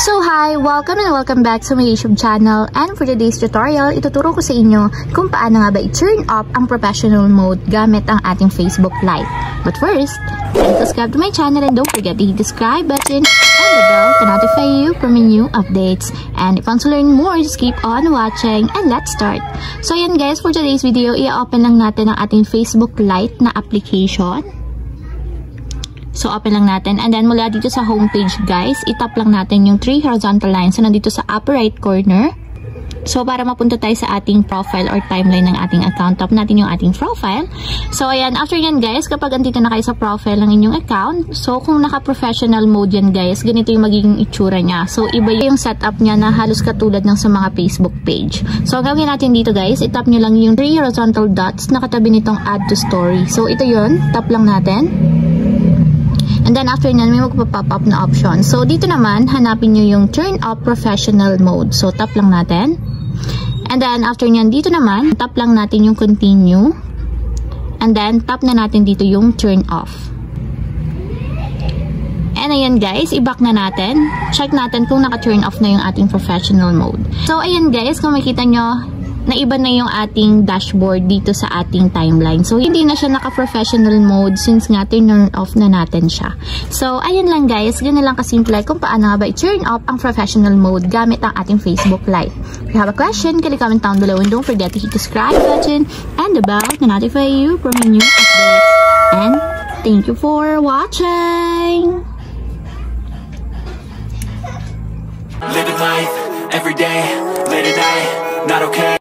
So hi! Welcome and welcome back to my YouTube channel, and for today's tutorial, ituturo ko sa inyo kung paano nga ba i-turn up ang professional mode gamit ang ating Facebook Lite. But first, subscribe to my channel and don't forget to hit the subscribe button and the bell to notify you for my new updates. And if you want to learn more, just keep on watching and let's start. So ayan guys, for today's video, i-open lang natin ang ating Facebook Lite na application. So, open lang natin. And then, mula dito sa homepage, guys, itap lang natin yung 3 horizontal lines na nandito sa upper right corner. So, para mapunta tayo sa ating profile or timeline ng ating account, tap natin yung ating profile. So, ayan. After yan, guys, kapag andito na kayo sa profile ng inyong account, so, kung naka-professional mode yan, guys, ganito yung magiging itsura niya. So, iba yung setup niya na halos katulad ng sa mga Facebook page. So, ang gawin natin dito, guys, itap nyo lang yung 3 horizontal dots na katabi nitong add to story. So, ito yun. Tap lang natin. And then after nyan, may magpa-pop up na option. So, dito naman, hanapin nyo yung turn up professional mode. So, tap lang natin. And then, after nyan, dito naman, tap lang natin yung continue. And then, tap na natin dito yung turn off. And ayan guys, i-back na natin. Check natin kung naka-turn off na yung ating professional mode. So, ayan guys, kung makita nyo, na iba na yung ating dashboard dito sa ating timeline. So, hindi na siya naka-professional mode since nga turn off na natin siya. So, ayan lang guys. Ganun lang kasimple kung paano nga ba i-turn off ang professional mode gamit ang ating Facebook Lite. If you have a question, can you comment down below and don't forget to hit the subscribe button and the bell to notify you for my new updates. And thank you for watching! Living life, every day, late at night, not okay.